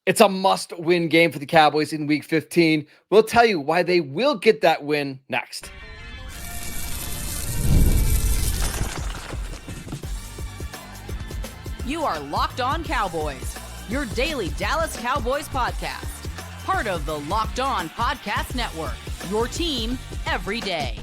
It's a must-win game for the Cowboys in Week 15. We'll tell you why they will get that win next. You are Locked On Cowboys, your daily Dallas Cowboys podcast. Part of the Locked On Podcast Network, your team every day.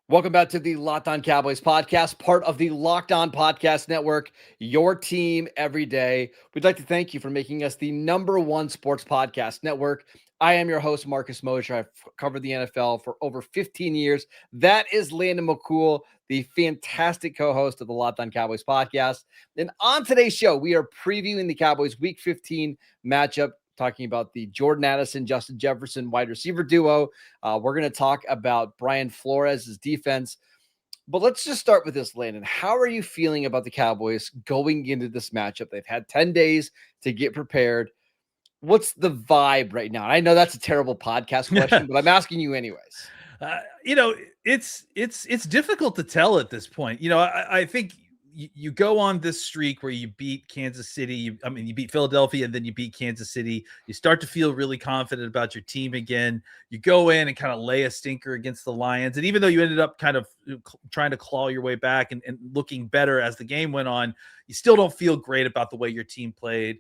Welcome back to the Locked On Cowboys podcast, part of the Locked On Podcast Network, your team every day. We'd like to thank you for making us the #1 sports podcast network. I am your host, Marcus Mosher. I've covered the NFL for over 15 years. That is Landon McCool, the fantastic co-host of the Locked On Cowboys podcast. And on today's show, we are previewing the Cowboys Week 15 matchup, talking about the Jordan Addison, Justin Jefferson wide receiver duo. We're going to talk about Brian Flores' defense. But let's just start with this, Landon. How are you feeling about the Cowboys going into this matchup? They've had 10 days to get prepared. What's the vibe right now? I know that's a terrible podcast question, but I'm asking you anyways. It's difficult to tell at this point. I think you go on this streak where you beat Kansas City. You beat Philadelphia and then you beat Kansas City. You start to feel really confident about your team again. You go in and kind of lay a stinker against the Lions. And even though you ended up kind of trying to claw your way back and looking better as the game went on, you still don't feel great about the way your team played.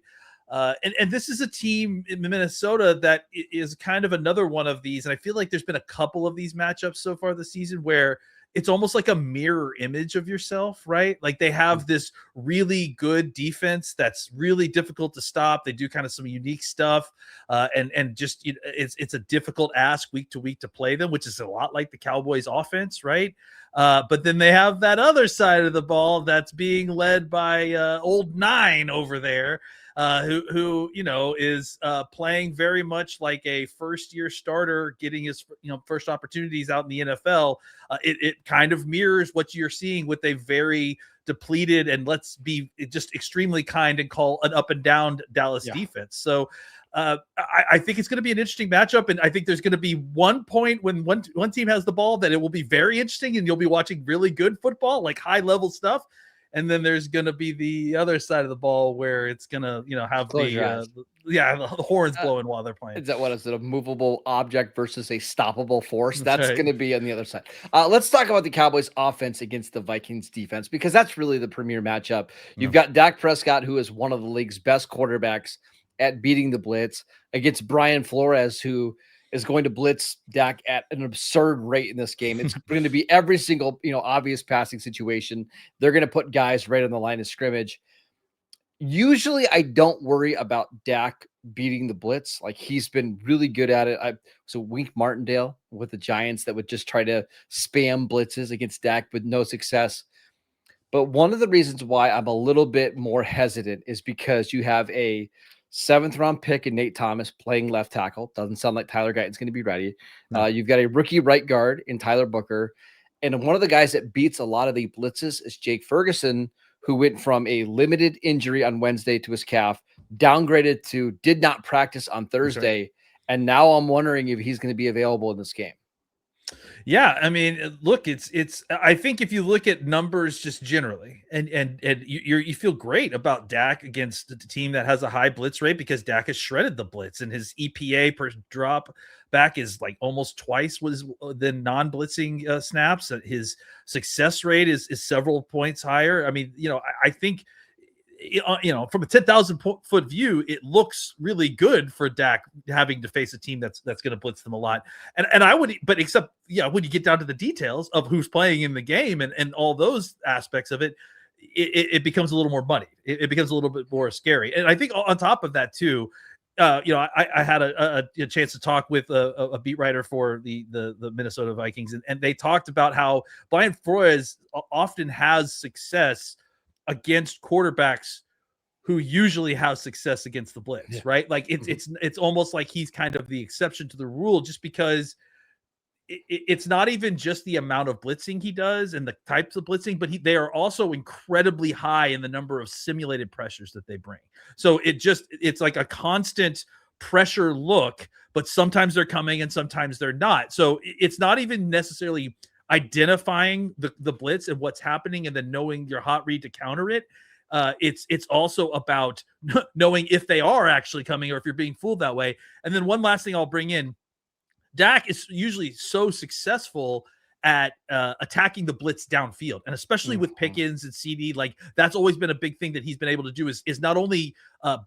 And this is a team in Minnesota that is kind of another one of these. And I feel like there's been a couple of these matchups so far this season where it's almost like a mirror image of yourself, right? Like they have this really good defense that's really difficult to stop. They do kind of some unique stuff, and just it's a difficult ask week to week to play them, which is a lot like the Cowboys offense, right? But then they have that other side of the ball that's being led by old 9 over there. Who is playing very much like a first-year starter, getting his first opportunities out in the NFL. It kind of mirrors what you're seeing with a very depleted and, let's be just extremely kind and call an up and down Dallas defense. So I think it's going to be an interesting matchup, and I think there's going to be one point when one team has the ball that it will be very interesting, and you'll be watching really good football, like high-level stuff. And then there's going to be the other side of the ball where it's going to, have the horns blowing while they're playing. Is that what is it? A movable object versus a stoppable force? That's right. Going to be on the other side. Let's talk about the Cowboys offense against the Vikings defense, because that's really the premier matchup. You've got Dak Prescott, who is one of the league's best quarterbacks at beating the blitz, against Brian Flores, who is going to blitz Dak at an absurd rate in this game. It's going to be every single, obvious passing situation. They're going to put guys right on the line of scrimmage. Usually I don't worry about Dak beating the blitz. Like, he's been really good at it. So Wink Martindale with the Giants that would just try to spam blitzes against Dak with no success. But one of the reasons why I'm a little bit more hesitant is because you have a 7th-round pick in Nate Thomas playing left tackle. Doesn't sound like Tyler Guyton's going to be ready. No. You've got a rookie right guard in Tyler Booker. And one of the guys that beats a lot of the blitzes is Jake Ferguson, who went from a limited injury on Wednesday to his calf, downgraded to did not practice on Thursday. Right. And now I'm wondering if he's going to be available in this game. Yeah, I mean, look, it's. I think if you look at numbers just generally, and you feel great about Dak against the team that has a high blitz rate, because Dak has shredded the blitz, and his EPA per drop back is like almost twice than non-blitzing snaps. His success rate is several points higher. I mean, I think, from a 10,000 foot view, it looks really good for Dak having to face a team that's going to blitz them a lot. And I would, but except, when you get down to the details of who's playing in the game and all those aspects of it, it becomes a little more muddy. It becomes a little bit more scary. And I think on top of that too, I had a chance to talk with a beat writer for the Minnesota Vikings, and they talked about how Brian Flores often has success against quarterbacks who usually have success against the blitz, right? Like it's almost like he's kind of the exception to the rule, just because it's not even just the amount of blitzing he does and the types of blitzing, but they are also incredibly high in the number of simulated pressures that they bring. So it's like a constant pressure look, but sometimes they're coming and sometimes they're not. So it's not even necessarily identifying the blitz and what's happening and then knowing your hot read to counter it. It's also about knowing if they are actually coming or if you're being fooled that way. And then one last thing I'll bring in, Dak is usually so successful at attacking the blitz downfield, and especially with Pickens and CeeDee, like that's always been a big thing that he's been able to do is not only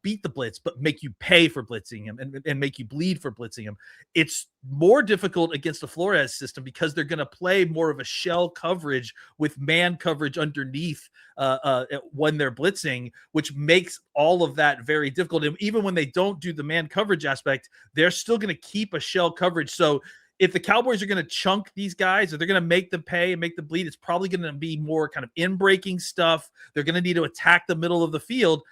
beat the blitz, but make you pay for blitzing him and make you bleed for blitzing him. It's more difficult against the Flores system because they're going to play more of a shell coverage with man coverage underneath when they're blitzing, which makes all of that very difficult. And even when they don't do the man coverage aspect, they're still going to keep a shell coverage. So if the Cowboys are going to chunk these guys or they're going to make them pay and make them bleed, it's probably going to be more kind of in-breaking stuff. They're going to need to attack the middle of the field.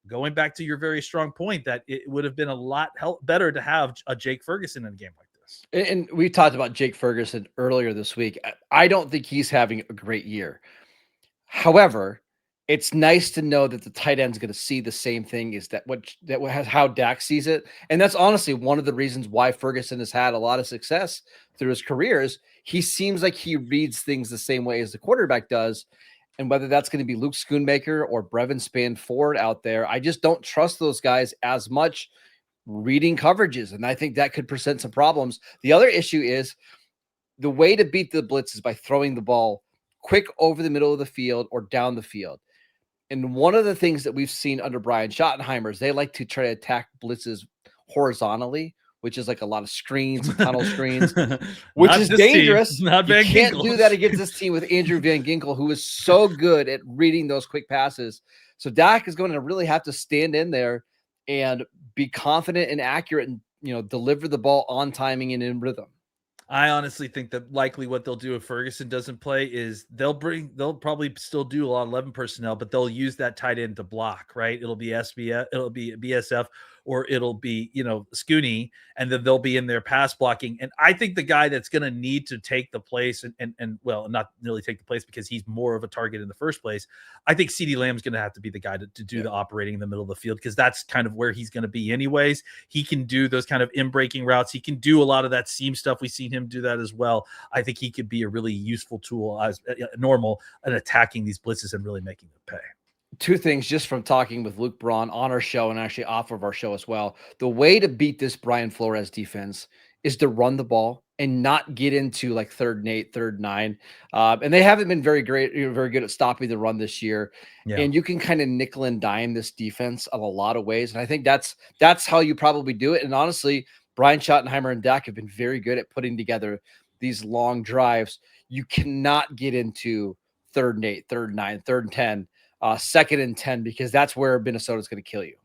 Going back to your very strong point that it would have been a lot better to have a Jake Ferguson in a game like this. And we talked about Jake Ferguson earlier this week. I don't think he's having a great year. However, it's nice to know that the tight end's going to see the same thing is how Dak sees it. And that's honestly one of the reasons why Ferguson has had a lot of success through his career is he seems like he reads things the same way as the quarterback does. And whether that's going to be Luke Schoonmaker or Brevin Spann-Ford out there, I just don't trust those guys as much reading coverages. And I think that could present some problems. The other issue is the way to beat the blitz is by throwing the ball quick over the middle of the field or down the field. And one of the things that we've seen under Brian Schottenheimer is they like to try to attack blitzes horizontally, which is like a lot of screens and tunnel screens, which is dangerous. You can't do that against this team with Andrew Van Ginkel, who is so good at reading those quick passes. So Dak is going to really have to stand in there and be confident and accurate and, deliver the ball on timing and in rhythm. I honestly think that likely what they'll do if Ferguson doesn't play is they'll probably still do a lot of 11 personnel, but they'll use that tight end to block, right? It'll be SBF, it'll be BSF, or it'll be, Scooney, and then they'll be in their pass blocking. And I think the guy that's going to need to take the place and not really take the place because he's more of a target in the first place. I think CeeDee Lamb's going to have to be the guy to do the operating in the middle of the field because that's kind of where he's going to be anyways. He can do those kind of in-breaking routes. He can do a lot of that seam stuff. We've seen him do that as well. I think he could be a really useful tool as normal at attacking these blitzes and really making them pay. Two things just from talking with Luke Braun on our show and actually off of our show as well. The way to beat this Brian Flores defense is to run the ball and not get into like 3rd and 8, 3rd and 9. And they haven't been very good at stopping the run this year. Yeah. And you can kind of nickel and dime this defense in a lot of ways. And I think that's how you probably do it. And honestly, Brian Schottenheimer and Dak have been very good at putting together these long drives. You cannot get into 3rd and 8, 3rd and 9, 3rd and 10. 2nd and 10, because that's where Minnesota's going to kill you.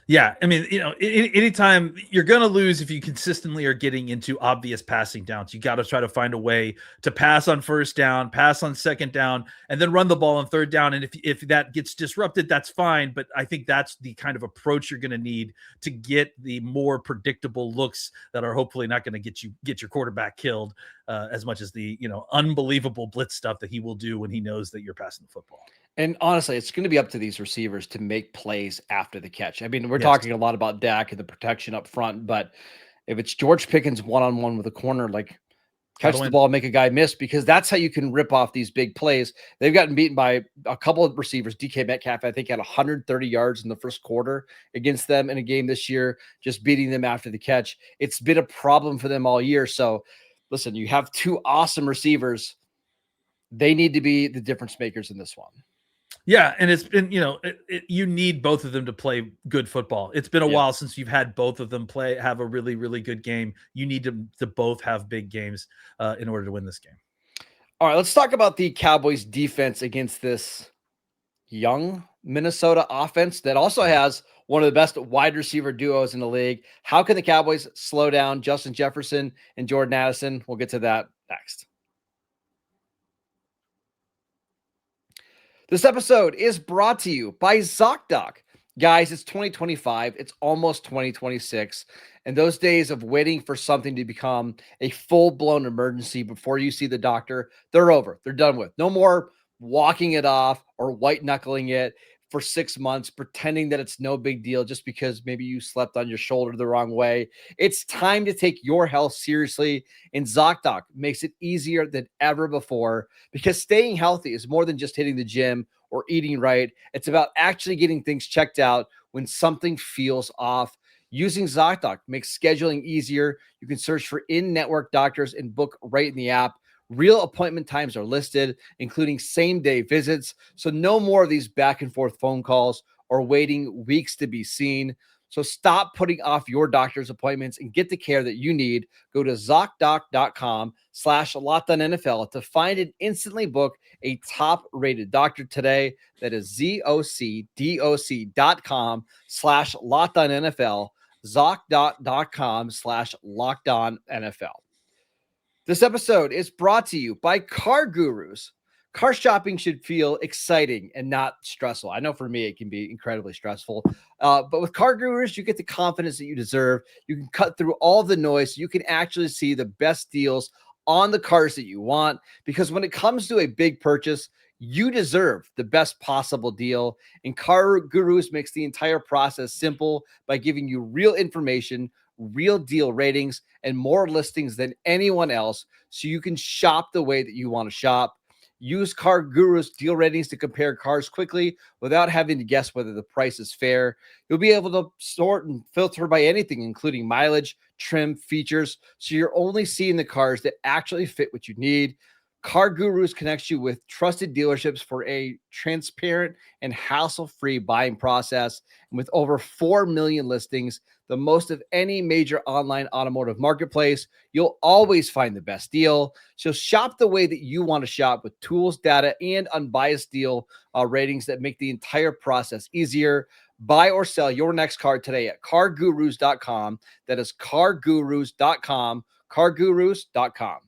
Yeah. I mean, anytime you're going to lose if you consistently are getting into obvious passing downs, you got to try to find a way to pass on 1st down, pass on 2nd down, and then run the ball on 3rd down. And if that gets disrupted, that's fine. But I think that's the kind of approach you're going to need to get the more predictable looks that are hopefully not going to get your quarterback killed as much as the, unbelievable blitz stuff that he will do when he knows that you're passing the football. And honestly, it's going to be up to these receivers to make plays after the catch. I mean, we're talking a lot about Dak and the protection up front, but if it's George Pickens one-on-one with a corner, like catch the ball, make a guy miss, because that's how you can rip off these big plays. They've gotten beaten by a couple of receivers. DK Metcalf, I think, had 130 yards in the first quarter against them in a game this year, just beating them after the catch. It's been a problem for them all year. So listen, you have 2 awesome receivers. They need to be the difference makers in this one. Yeah, and it's been, you need both of them to play good football. It's been a while since you've had both of them have a really, really good game. You need to both have big games in order to win this game. All right, let's talk about the Cowboys defense against this young Minnesota offense that also has one of the best wide receiver duos in the league. How can the Cowboys slow down Justin Jefferson and Jordan Addison? We'll get to that next. This episode is brought to you by Zocdoc. Guys, it's 2025. It's almost 2026. And those days of waiting for something to become a full-blown emergency before you see the doctor, they're over. They're done with. No more walking it off or white-knuckling it. for 6 months, pretending that it's no big deal just because maybe you slept on your shoulder the wrong way. It's time to take your health seriously, and Zocdoc makes it easier than ever before, because staying healthy is more than just hitting the gym or eating right. It's about actually getting things checked out when something feels off. Using Zocdoc makes scheduling easier. You can search for in-network doctors and book right in the app. Real appointment times are listed, including same-day visits. So no more of these back and forth phone calls or waiting weeks to be seen. So stop putting off your doctor's appointments and get the care that you need. Go to ZocDoc.com/LockedOnNFL to find and instantly book a top-rated doctor today. That is ZocDoc.com/LockedOnNFL. ZocDoc.com/LockedOnNFL. This episode is brought to you by Car Gurus. Car shopping should feel exciting and not stressful. I know for me, it can be incredibly stressful. But with Car Gurus, you get the confidence that you deserve. You can cut through all the noise. You can actually see the best deals on the cars that you want. Because when it comes to a big purchase, you deserve the best possible deal. And Car Gurus makes the entire process simple by giving you real information, real deal ratings, and more listings than anyone else, so you can shop the way that you want to shop. Use Car Guru's deal ratings to compare cars quickly without having to guess whether the price is fair. You'll be able to sort and filter by anything, including mileage, trim, features, so you're only seeing the cars that actually fit what you need. Car Gurus connects you with trusted dealerships for a transparent and hassle-free buying process. And with over 4 million listings, the most of any major online automotive marketplace, you'll always find the best deal. So shop the way that you want to shop, with tools, data, and unbiased deal ratings that make the entire process easier. Buy or sell your next car today at CarGurus.com. That is CarGurus.com. CarGurus.com.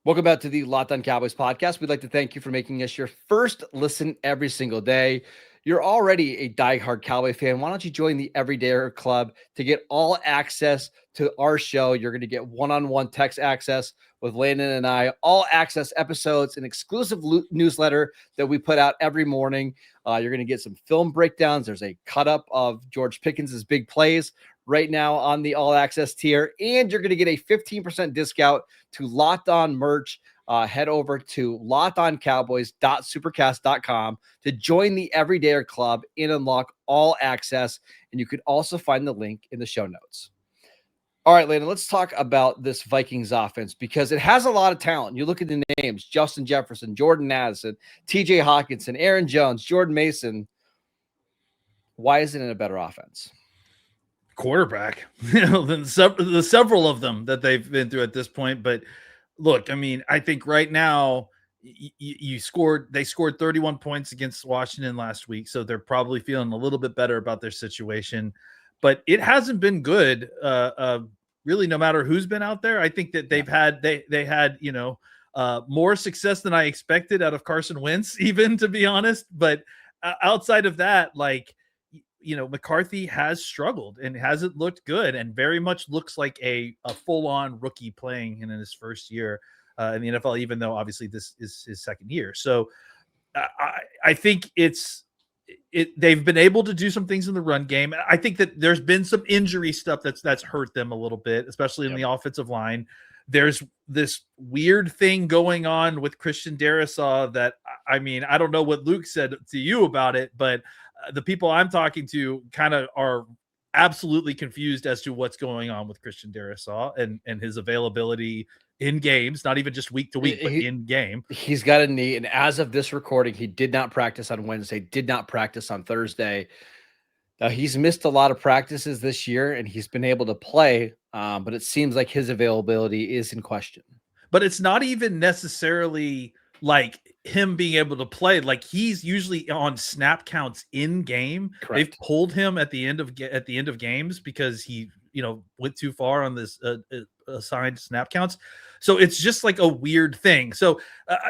Welcome back to the Locked On Cowboys podcast. We'd like to thank you for making us your first listen every single day. You're already a diehard Cowboy fan. Why don't you join the Everydayer Club to get all access to our show? You're going to get one-on-one text access with Landon and I, all access episodes, an exclusive newsletter that we put out every morning. You're going to get some film breakdowns. There's a cut-up of George Pickens' big plays right now on the all access tier, and you're going to get a 15% discount to Locked On merch. Head over to lockedoncowboys.supercast.com to join the Everydayer Club and unlock all access. And you can also find the link in the show notes. All right, Landon, let's talk about this Vikings offense, because it has a lot of talent. You look at the names: Justin Jefferson, Jordan Addison, TJ Hawkinson, Aaron Jones, Jordan Mason. Why isn't it a better offense? Quarterback, than several of them that they've been through at this point. But look, I mean, I think right now they scored 31 points against Washington last week, so they're probably feeling a little bit better about their situation. But it hasn't been good, really, no matter who's been out there. I think that they had more success than I expected out of Carson Wentz, even, to be honest. But outside of that, McCarthy has struggled and hasn't looked good, and very much looks like a full-on rookie playing in his first year in the NFL, even though obviously this is his second year. So I think they've been able to do some things in the run game. I think that there's been some injury stuff that's hurt them a little bit, especially in the offensive line. There's this weird thing going on with Christian Darrisaw that, I mean, I don't know what Luke said to you about it, but the people I'm talking to kind of are absolutely confused as to what's going on with Christian Darrisaw and his availability in games, not even just week to week, but in game. He's got a knee, and as of this recording, he did not practice on Wednesday, did not practice on Thursday. Now, he's missed a lot of practices this year, and he's been able to play, but it seems like his availability is in question. But it's not even necessarily like him being able to play. Like, he's usually on snap counts in game. Correct. They've pulled him at the end of games because he went too far on this assigned snap counts. So it's just like a weird thing. So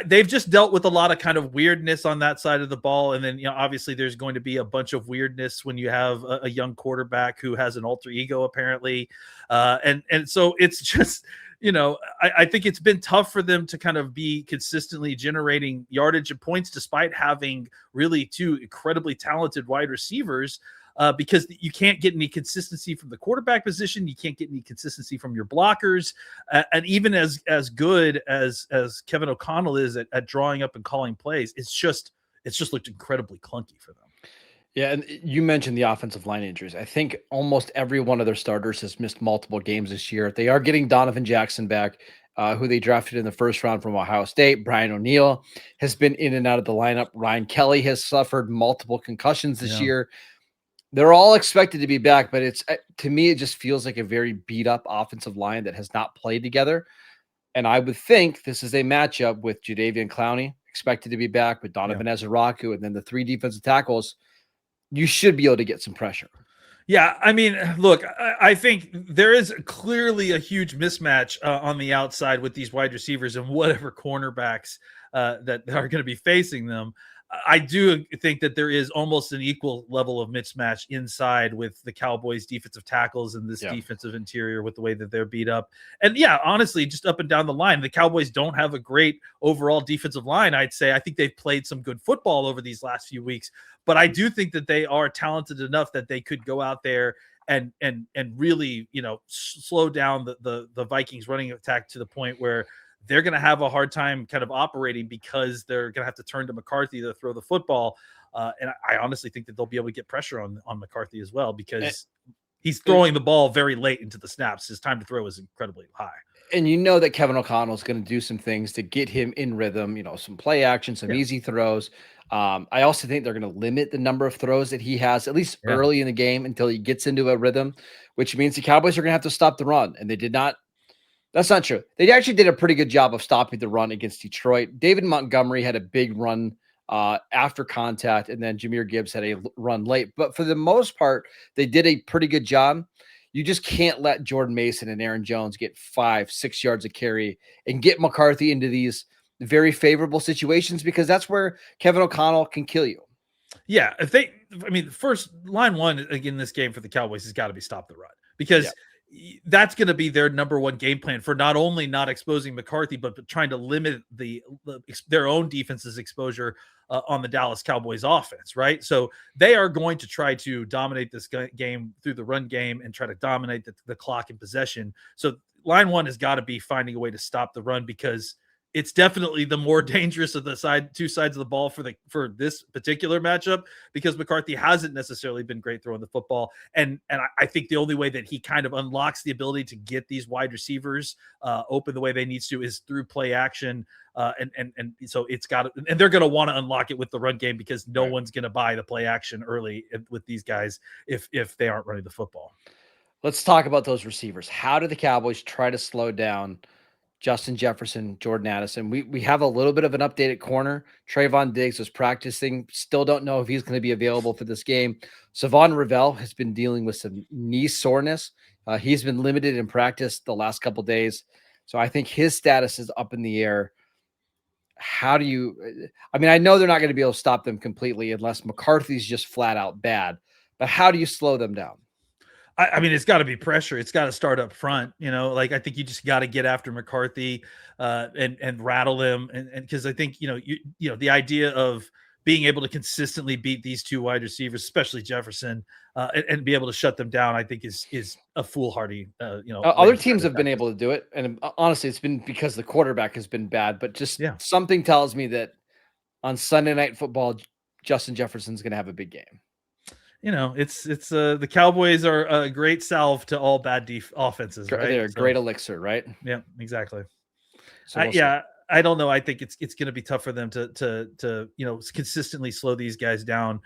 they've just dealt with a lot of kind of weirdness on that side of the ball. And then, obviously there's going to be a bunch of weirdness when you have a young quarterback who has an alter ego, apparently. And so it's just, I think it's been tough for them to kind of be consistently generating yardage and points despite having really two incredibly talented wide receivers. Because you can't get any consistency from the quarterback position, you can't get any consistency from your blockers, and even as good as Kevin O'Connell is at drawing up and calling plays, it's just looked incredibly clunky for them. Yeah, and you mentioned the offensive line injuries. I think almost every one of their starters has missed multiple games this year. They are getting Donovan Jackson back, who they drafted in the first round from Ohio State. Brian O'Neill has been in and out of the lineup. Ryan Kelly has suffered multiple concussions this year. They're all expected to be back, but it's, to me, it just feels like a very beat up offensive line that has not played together. And I would think this is a matchup with Jadeveon Clowney expected to be back, with Donovan Ezeraku, and then the three defensive tackles. You should be able to get some pressure. Yeah, I mean, look, I think there is clearly a huge mismatch on the outside with these wide receivers and whatever cornerbacks that are going to be facing them. I do think that there is almost an equal level of mismatch inside with the Cowboys defensive tackles and this defensive interior with the way that they're beat up. And honestly, just up and down the line, the Cowboys don't have a great overall defensive line. I'd say I think they've played some good football over these last few weeks, but I do think that they are talented enough that they could go out there and really, slow down the Vikings running attack to the point where they're going to have a hard time kind of operating because they're going to have to turn to McCarthy to throw the football. And I honestly think that they'll be able to get pressure on McCarthy as well, because he's throwing the ball very late into the snaps. His time to throw is incredibly high. And that Kevin O'Connell is going to do some things to get him in rhythm, some play action, some easy throws. I also think they're going to limit the number of throws that he has, at least early in the game, until he gets into a rhythm, which means the Cowboys are going to have to stop the run. And they did not. That's not true. They actually did a pretty good job of stopping the run against Detroit. David Montgomery had a big run after contact, and then Jahmyr Gibbs had a run late. But for the most part, they did a pretty good job. You just can't let Jordan Mason and Aaron Jones get 5-6 yards of carry and get McCarthy into these very favorable situations, because that's where Kevin O'Connell can kill you. Yeah. First, line one again, this game for the Cowboys has got to be stop the run, because that's going to be their number one game plan for not only not exposing McCarthy, but trying to limit their own defense's exposure on the Dallas Cowboys offense, right? So they are going to try to dominate this game through the run game and try to dominate the clock and possession. So line one has got to be finding a way to stop the run, because it's definitely the more dangerous of the two sides of the ball for this particular matchup, because McCarthy hasn't necessarily been great throwing the football. And I think the only way that he kind of unlocks the ability to get these wide receivers open the way they need to is through play action. And so it's got to, and they're going to want to unlock it with the run game, because no one's going to buy the play action early with these guys if they aren't running the football. Let's talk about those receivers. How do the Cowboys try to slow down Justin Jefferson, Jordan Addison? We have a little bit of an updated corner. Trayvon Diggs was practicing. Still don't know if he's going to be available for this game. Savon Ravel has been dealing with some knee soreness. He's been limited in practice the last couple of days. So I think his status is up in the air. How do you – I know they're not going to be able to stop them completely unless McCarthy's just flat out bad. But how do you slow them down? It's got to be pressure. It's got to start up front. I think you just got to get after McCarthy and rattle him. And because I think, the idea of being able to consistently beat these two wide receivers, especially Jefferson, and be able to shut them down, I think is a foolhardy, other teams have been able to do it. And honestly, it's been because the quarterback has been bad, but just something tells me that on Sunday Night Football, Justin Jefferson's going to have a big game. It's the Cowboys are a great salve to all bad offenses, right? They're a great elixir, right? Yeah, exactly. So I don't know. I think it's going to be tough for them to consistently slow these guys down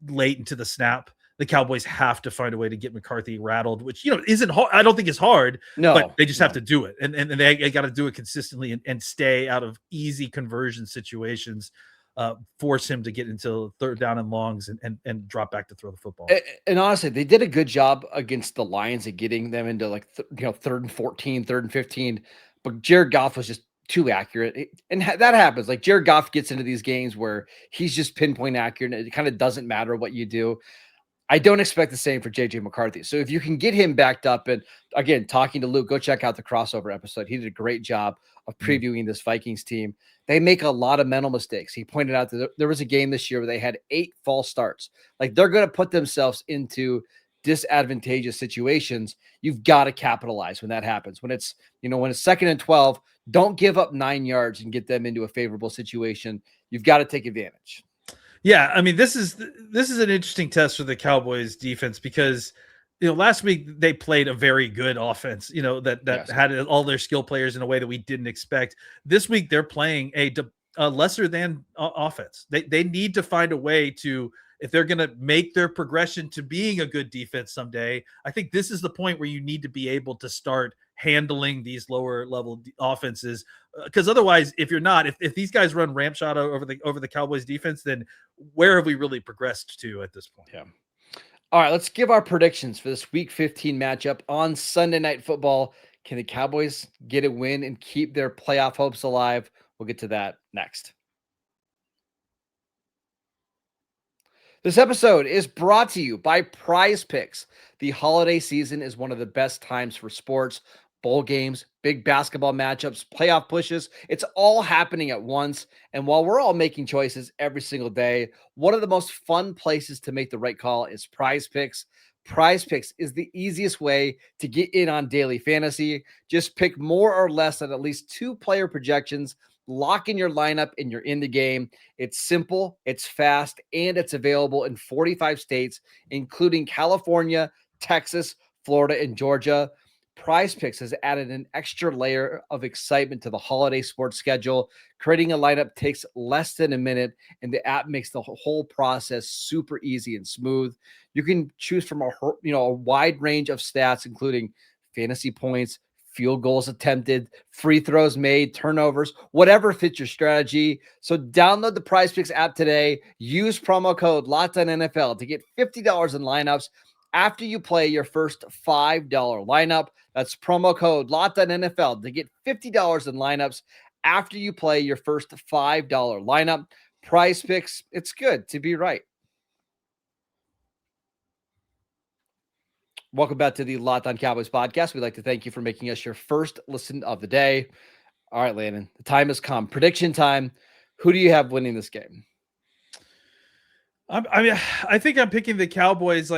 late into the snap. The Cowboys have to find a way to get McCarthy rattled, which isn't hard. I don't think it's hard. No, but they just have to do it, and they got to do it consistently and stay out of easy conversion situations. Force him to get into third down and longs and drop back to throw the football. And honestly, they did a good job against the Lions at getting them into third and 14, third and 15. But Jared Goff was just too accurate. And that happens. Like Jared Goff gets into these games where he's just pinpoint accurate. And it kind of doesn't matter what you do. I don't expect the same for JJ McCarthy. So if you can get him backed up, and again, talking to Luke, go check out the crossover episode. He did a great job of previewing this Vikings team. They make a lot of mental mistakes. He pointed out that there was a game this year where they had 8 false starts. Like, they're going to put themselves into disadvantageous situations. You've got to capitalize when that happens. When it's 2nd and 12, don't give up 9 yards and get them into a favorable situation. You've got to take advantage. Yeah, I mean, this is an interesting test for the Cowboys defense because last week they played a very good offense, that yes, had all their skill players in a way that we didn't expect. This week they're playing a lesser than offense. They need to find a way to, if they're going to make their progression to being a good defense someday. I think this is the point where you need to be able to start handling these lower level offenses, because otherwise, if you're not, if these guys run ramp shot over the Cowboys defense, then where have we really progressed to at this point? Yeah. All right, let's give our predictions for this Week 15 matchup on Sunday Night Football. Can the Cowboys get a win and keep their playoff hopes alive? We'll get to that next. This episode is brought to you by PrizePicks. The holiday season is one of the best times for sports. Bowl games, big basketball matchups, playoff pushes. It's all happening at once. And while we're all making choices every single day, one of the most fun places to make the right call is PrizePicks. PrizePicks is the easiest way to get in on daily fantasy. Just pick more or less on at least 2 player projections, lock in your lineup, and you're in the game. It's simple, it's fast, and it's available in 45 states, including California, Texas, Florida, and Georgia. PrizePicks has added an extra layer of excitement to the holiday sports schedule. Creating a lineup takes less than a minute, and the app makes the whole process super easy and smooth. You can choose from a wide range of stats, including fantasy points, field goals attempted, free throws made, turnovers, whatever fits your strategy. So download the PrizePicks app today. Use promo code LOCKEDONNFL to get $50 in lineups after you play your first $5 lineup. That's promo code LOCKEDONNFL to get $50 in lineups after you play your first $5 lineup. PrizePicks, it's good to be right. Welcome back to the Locked On Cowboys podcast. We'd like to thank you for making us your first listen of the day. All right, Landon, the time has come. Prediction time. Who do you have winning this game? I think I'm picking the Cowboys.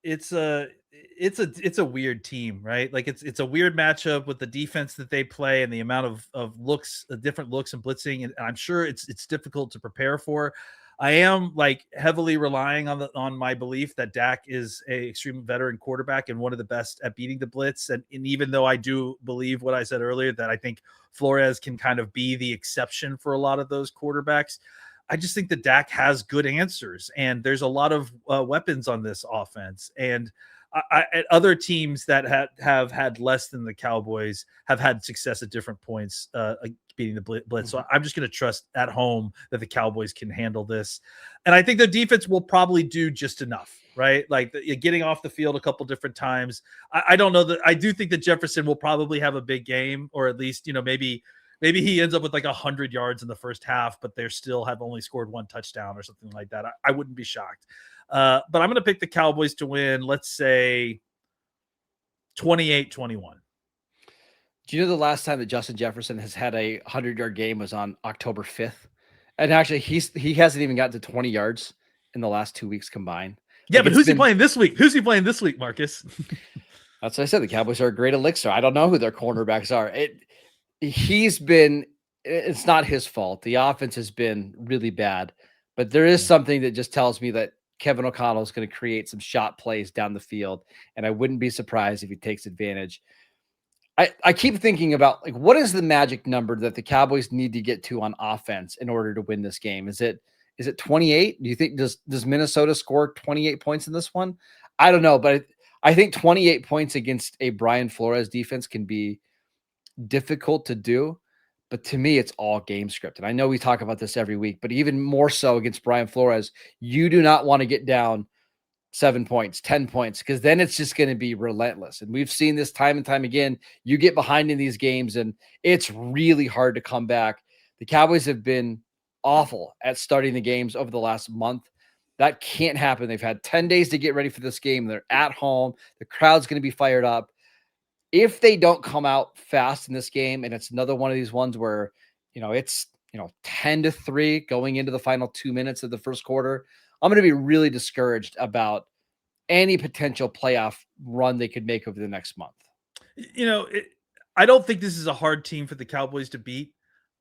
It's a weird team, right? Like it's a weird matchup with the defense that they play and the amount of looks, different looks and blitzing. And I'm sure it's difficult to prepare for. I am heavily relying on my belief that Dak is a extreme veteran quarterback and one of the best at beating the blitz. And even though I do believe what I said earlier, that I think Flores can kind of be the exception for a lot of those quarterbacks, I just think that Dak has good answers, and there's a lot of weapons on this offense. And other teams that have had less than the Cowboys have had success at different points beating the blitz. Mm-hmm. So I'm just going to trust at home that the Cowboys can handle this. And I think the defense will probably do just enough, right? Getting off the field a couple different times. I don't know that. I do think that Jefferson will probably have a big game, or at least, maybe he ends up with 100 yards in the first half, but they still have only scored 1 touchdown or something like that. I wouldn't be shocked. But I'm going to pick the Cowboys to win, let's say 28-21. Do you know the last time that Justin Jefferson has had a 100-yard game was on October 5th? And actually, he hasn't even gotten to 20 yards in the last 2 weeks combined. Yeah, but who's he playing this week? Who's he playing this week, Marcus? That's what I said. The Cowboys are a great elixir. I don't know who their cornerbacks are. It's not his fault. The offense has been really bad, but there is something that just tells me that Kevin O'Connell is going to create some shot plays down the field, and I wouldn't be surprised if he takes advantage. I keep thinking about what is the magic number that the Cowboys need to get to on offense in order to win this game? Is it 28? Do you think does Minnesota score 28 points in this one? I don't know, but I think 28 points against a Brian Flores defense can be difficult to do. But to me, it's all game script. And I know we talk about this every week, but even more so against Brian Flores, you do not want to get down 7 points, 10 points, because then it's just going to be relentless. And we've seen this time and time again. You get behind in these games, and it's really hard to come back. The Cowboys have been awful at starting the games over the last month. That can't happen. They've had 10 days to get ready for this game. They're at home. The crowd's going to be fired up. If they don't come out fast in this game, and it's another one of these ones where, it's, 10-3 going into the final 2 minutes of the first quarter, I'm going to be really discouraged about any potential playoff run they could make over the next month. I don't think this is a hard team for the Cowboys to beat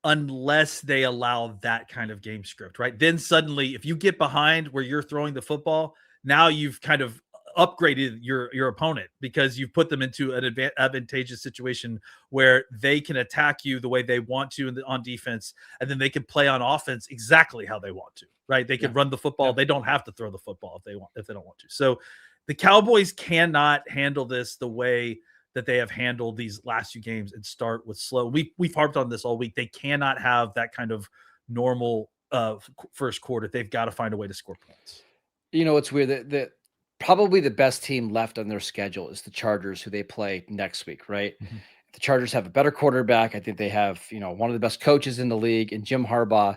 unless they allow that kind of game script, right? Then suddenly, if you get behind where you're throwing the football, now you've kind of upgraded your opponent because you've put them into an advantageous situation where they can attack you the way they want to on defense, and then they can play on offense exactly how they want to, right? They can run the football. They don't have to throw the football if they don't want to. So the Cowboys cannot handle this the way that they have handled these last few games and start with slow. We've harped on this all week. They cannot have that kind of normal first quarter. They've got to find a way to score points. It's weird that probably the best team left on their schedule is the Chargers, who they play next week, right? Mm-hmm. The Chargers have a better quarterback. I think they have, one of the best coaches in the league in Jim Harbaugh.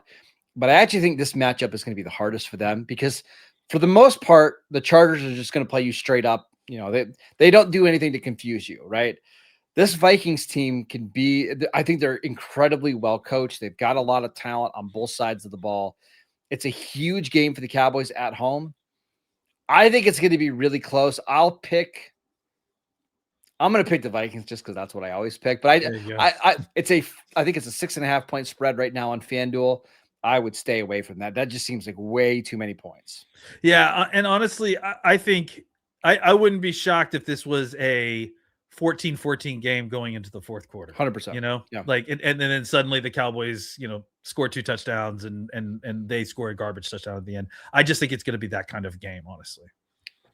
But I actually think this matchup is going to be the hardest for them because for the most part, the Chargers are just going to play you straight up. They don't do anything to confuse you, right? This Vikings team I think they're incredibly well coached. They've got a lot of talent on both sides of the ball. It's a huge game for the Cowboys at home. I think it's going to be really close. I'm going to pick the Vikings just because that's what I always pick. But I think it's a 6.5 point spread right now on FanDuel. I would stay away from that. That just seems like way too many points. Yeah. And honestly, I think I wouldn't be shocked if this was a 14-14 game going into the fourth quarter. 100%. Like, and then suddenly the Cowboys, score 2 touchdowns and they score a garbage touchdown at the end. I just think it's going to be that kind of game, honestly.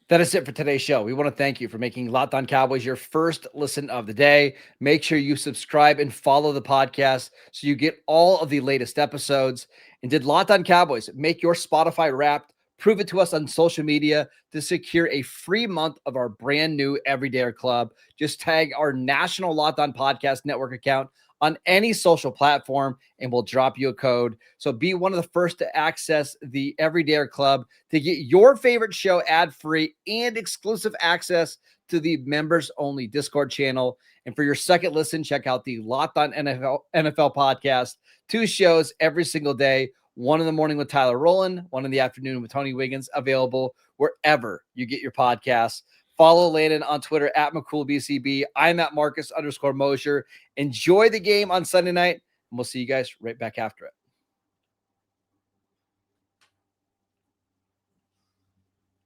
That is it for today's show. We want to thank you for making Locked On Cowboys your first listen of the day. Make sure you subscribe and follow the podcast so you get all of the latest episodes. And did Locked On Cowboys make your Spotify Wrapped? Prove it to us on social media to secure a free month of our brand new Everydayer Club. Just tag our national Locked On Podcast Network account on any social platform, and we'll drop you a code. So be one of the first to access the Everydayer Club to get your favorite show ad-free and exclusive access to the members-only Discord channel. And for your second listen, check out the Locked On NFL podcast. 2 shows every single day. 1 in the morning with Tyler Rowland, 1 in the afternoon with Tony Wiggins, available wherever you get your podcasts. Follow Landon on Twitter at McCoolBCB. I'm at Marcus _Mosher. Enjoy the game on Sunday night, and we'll see you guys right back after it.